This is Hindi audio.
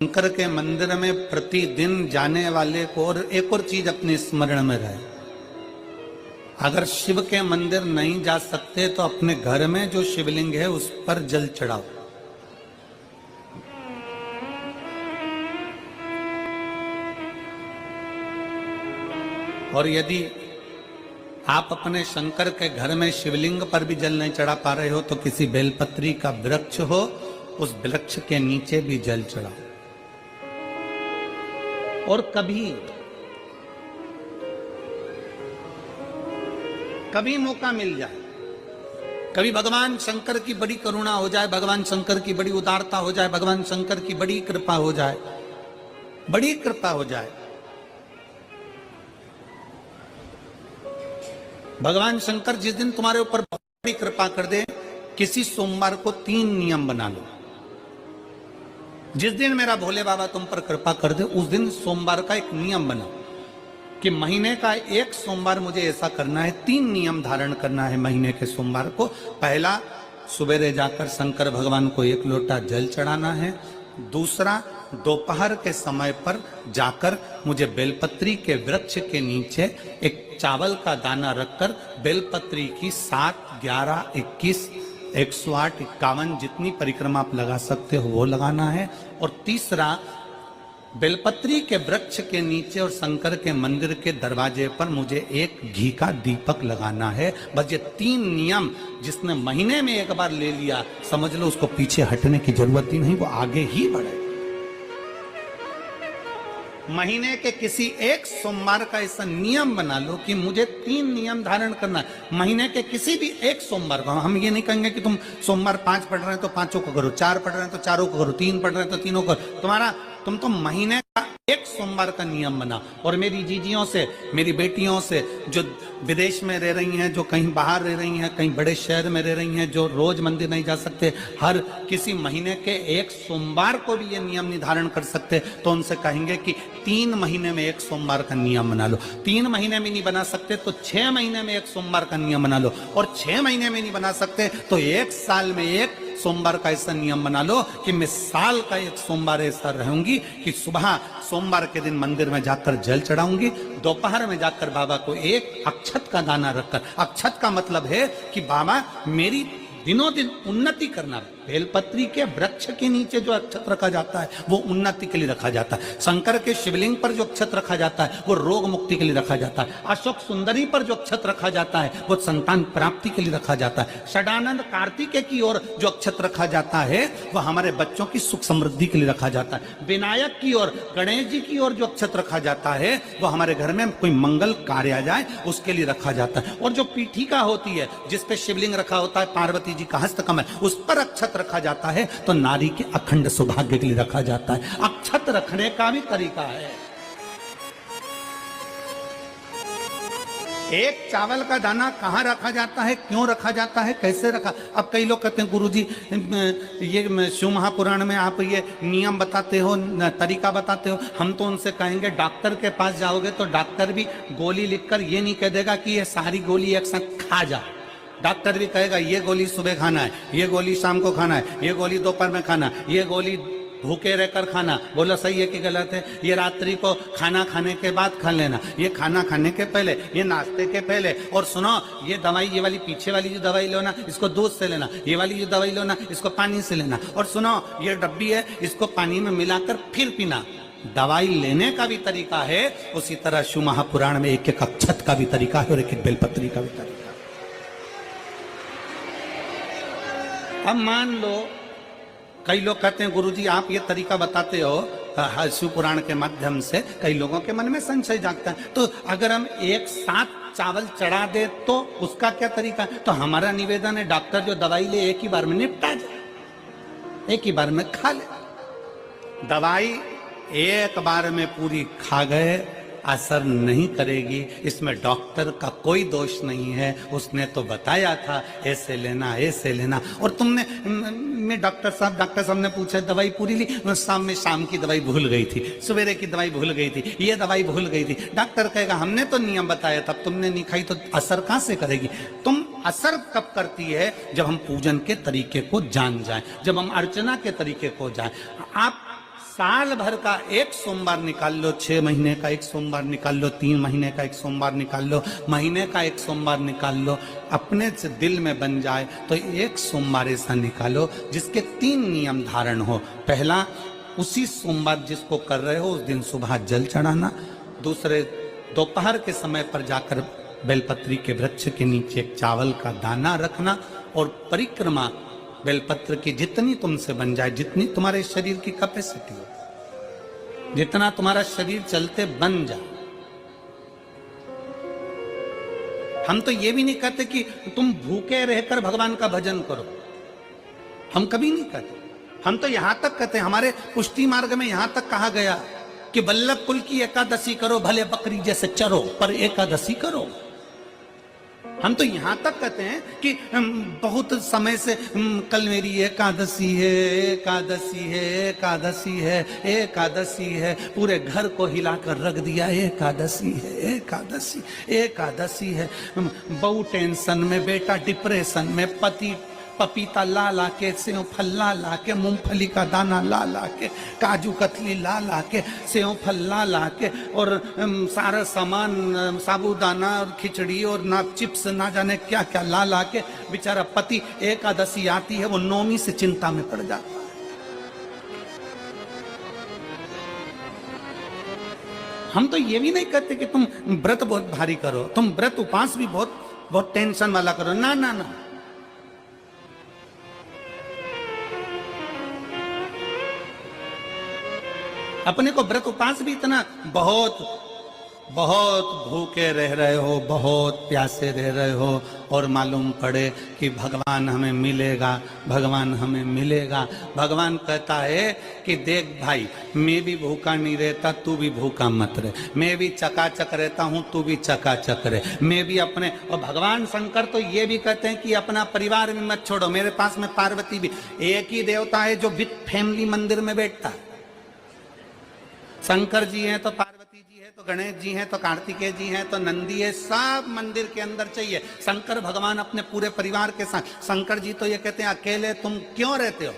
शंकर के मंदिर में प्रतिदिन जाने वाले को और एक और चीज अपने स्मरण में रहे, अगर शिव के मंदिर नहीं जा सकते तो अपने घर में जो शिवलिंग है उस पर जल चढ़ाओ। और यदि आप अपने शंकर के घर में शिवलिंग पर भी जल नहीं चढ़ा पा रहे हो तो किसी बेलपत्री का वृक्ष हो, उस वृक्ष के नीचे भी जल चढ़ाओ। और कभी मौका मिल जाए, कभी भगवान शंकर की बड़ी करुणा हो जाए, भगवान शंकर की बड़ी उदारता हो जाए, भगवान शंकर की बड़ी कृपा हो जाए, बड़ी कृपा हो जाए, भगवान शंकर जिस दिन तुम्हारे ऊपर बड़ी कृपा कर दे, किसी सोमवार को 3 नियम बना लो। जिस दिन मेरा भोले बाबा तुम पर कृपा कर दे उस दिन सोमवार का एक नियम बना कि महीने का एक सोमवार मुझे ऐसा करना है, 3 नियम धारण करना है महीने के सोमवार को। पहला, सुबेरे जाकर शंकर भगवान को 1 लोटा जल चढ़ाना है। दूसरा, दोपहर के समय पर जाकर मुझे बेलपत्री के वृक्ष के नीचे एक चावल का दाना रखकर बेलपत्री की 7, 11, 21, 108, 51 जितनी परिक्रमा आप लगा सकते हो वो लगाना है। और तीसरा, बेलपत्री के वृक्ष के नीचे और शंकर के मंदिर के दरवाजे पर मुझे एक घी का दीपक लगाना है। बस ये 3 नियम जिसने महीने में एक बार ले लिया, समझ लो उसको पीछे हटने की जरूरत ही नहीं, वो आगे ही बढ़े। महीने के किसी एक सोमवार का ऐसा नियम बना लो कि मुझे 3 नियम धारण करना है महीने के किसी भी एक सोमवार को। हम ये नहीं कहेंगे कि तुम सोमवार 5 पढ़ रहे हैं तो 5 को करो, 4 पढ़ रहे हैं तो 4 को करो, 3 पढ़ रहे हैं तो 3 को करो। तुम तो महीने का एक सोमवार का नियम बना। और मेरी जीजियों से, मेरी बेटियों से जो विदेश में रह रही हैं, जो कहीं बाहर रह रही हैं, कहीं बड़े शहर में रह रही हैं, जो रोज मंदिर नहीं जा सकते, हर किसी महीने के एक सोमवार को भी ये नियम निर्धारण कर सकते, तो उनसे कहेंगे कि 3 महीने में एक सोमवार का नियम बना लो। 3 महीने में नहीं बना सकते तो 6 महीने में एक सोमवार का नियम बना लो। और 6 महीने में नहीं बना सकते तो 1 साल में एक सोमवार का ऐसा नियम बना लो कि मैं साल का एक सोमवार ऐसा रहूंगी कि सुबह सोमवार के दिन मंदिर में जाकर जल चढ़ाऊंगी, दोपहर में जाकर बाबा को एक अक्षत का दाना रखकर, अक्षत का मतलब है कि बाबा मेरी दिनों दिन उन्नति करना। बेलपत्री के वृक्ष के नीचे जो अक्षत रखा जाता है वो उन्नति के लिए रखा जाता है। शंकर के शिवलिंग पर जो अक्षत रखा जाता है वो रोग मुक्ति के लिए रखा जाता है। अशोक सुंदरी पर जो अक्षत रखा जाता है वो संतान प्राप्ति के लिए रखा जाता है। षडानंद कार्तिकेय की ओर जो अक्षत रखा जाता है वो हमारे बच्चों की सुख समृद्धि के लिए रखा जाता है। विनायक की ओर, गणेश जी की ओर जो अक्षत रखा जाता है वो हमारे घर में कोई मंगल कार्य आ जाए उसके लिए रखा जाता है। और जो पीठिका होती है जिसपे शिवलिंग रखा होता है, पार्वती जी का हस्तकमल, उस पर अक्षत रखा जाता है तो नारी के अखंड सौभाग्य के लिए रखा जाता है। अक्षत रखने का भी तरीका है। एक चावल का दाना कहां रखा जाता है, क्यों रखा जाता है, कैसे रखा। अब कई लोग कहते हैं गुरुजी ये शिव महापुराण में आप ये नियम बताते हो, तरीका बताते हो। हम तो उनसे कहेंगे डॉक्टर के पास जाओगे तो डॉक्टर भी गोली लिखकर ये नहीं कह देगा कि ये सारी गोली एक साथ खा जा। डॉक्टर भी कहेगा ये गोली सुबह खाना है, ये गोली शाम को खाना है, ये गोली दोपहर में खाना, ये गोली भूखे रहकर खाना। बोलो सही है कि गलत है? ये रात्रि को खाना खाने के बाद खा लेना, ये खाना खाने के पहले, ये नाश्ते के पहले। और सुनो, ये दवाई, ये वाली पीछे वाली जो दवाई लो ना इसको दूध से लेना, ये वाली जो दवाई लो ना इसको पानी से लेना। और सुनो, ये डब्बी है इसको पानी में मिलाकर फिर पीना। दवाई लेने का भी तरीका है, उसी तरह शिव महापुराण में एक एक अक्षत का भी तरीका है और एक एक बेलपत्री का भी तरीका। अब मान लो कई लोग कहते हैं गुरुजी आप ये तरीका बताते हो शिव पुराण के माध्यम से, कई लोगों के मन में संशय जागता है, तो अगर हम एक साथ चावल चढ़ा दे तो उसका क्या तरीका है? तो हमारा निवेदन है डॉक्टर जो दवाई ले एक ही बार में निपटा जाए, एक ही बार में खा ले। दवाई एक बार में पूरी खा गए असर नहीं करेगी, इसमें डॉक्टर का कोई दोष नहीं है। उसने तो बताया था ऐसे लेना, ऐसे लेना। और तुमने मैं डॉक्टर साहब ने पूछा दवाई पूरी ली, शाम की दवाई भूल गई थी, सवेरे की दवाई भूल गई थी, ये दवाई भूल गई थी। डॉक्टर कहेगा हमने तो नियम बताया था, तुमने नहीं खाई तो असर कहां से करेगी? तुम असर कब करती है? जब हम पूजन के तरीके को जान जाएं, जब हम अर्चना के तरीके को जाएं। आप साल भर का एक सोमवार निकाल लो, 6 महीने का एक सोमवार निकाल लो, 3 महीने का एक सोमवार निकाल लो, महीने का एक सोमवार निकाल लो, अपने से दिल में बन जाए तो एक सोमवार ऐसा निकालो जिसके 3 नियम धारण हो। पहला, उसी सोमवार जिसको कर रहे हो उस दिन सुबह जल चढ़ाना। दूसरे, दोपहर के समय पर जाकर बेलपत्री के वृक्ष के नीचे एक चावल का दाना रखना और परिक्रमा बेलपत्र की जितनी तुमसे बन जाए, जितनी तुम्हारे शरीर की कैपेसिटी हो, जितना तुम्हारा शरीर चलते बन जाए। हम तो ये भी नहीं कहते कि तुम भूखे रहकर भगवान का भजन करो, हम कभी नहीं कहते। हम तो यहां तक कहते हैं, हमारे पुष्टि मार्ग में यहां तक कहा गया कि वल्लभ कुल की एकादशी करो, भले बकरी जैसे चरो पर एकादशी करो। हम तो यहां तक कहते हैं कि बहुत समय से कल मेरी एकादशी है, एकादशी है, एकादशी है, एकादशी है, पूरे घर को हिलाकर रख दिया, एकादशी है, एकादशी, एकादशी है। बहू टेंशन में, बेटा डिप्रेशन में, पति पपीता ला ला के, सेव फल ला ला के, मूंगफली का दाना ला ला के, काजू कतली ला ला के, सेव फल ला ला के, और सारा सामान, साबूदाना और खिचड़ी और ना चिप्स ना जाने क्या क्या ला ला के, बेचारा पति एकादशी आती है वो नौमी से चिंता में पड़ जाता है। हम तो ये भी नहीं कहते कि तुम व्रत बहुत भारी करो, तुम व्रत उपास भी बहुत बहुत टेंशन वाला करो, ना ना ना। अपने को व्रत उपास भी इतना बहुत बहुत भूखे रह रहे हो, बहुत प्यासे रह रहे हो, और मालूम पड़े कि भगवान हमें मिलेगा, भगवान हमें मिलेगा। भगवान कहता है कि देख भाई, मैं भी भूखा नहीं रहता, तू भी भूखा मत रहे, मैं भी चकाचक रहता हूँ, तू भी चकाचक रहे, मैं भी अपने। और भगवान शंकर तो ये भी कहते हैं कि अपना परिवार भी मत छोड़ो, मेरे पास में पार्वती भी, एक ही देवता है जो विद फैमिली मंदिर में बैठता है। शंकर जी हैं तो पार्वती जी है, तो गणेश जी हैं, तो कार्तिकेय जी हैं, तो नंदी है, सब मंदिर के अंदर चाहिए। शंकर भगवान अपने पूरे परिवार के साथ। शंकर जी तो ये कहते हैं अकेले तुम क्यों रहते हो,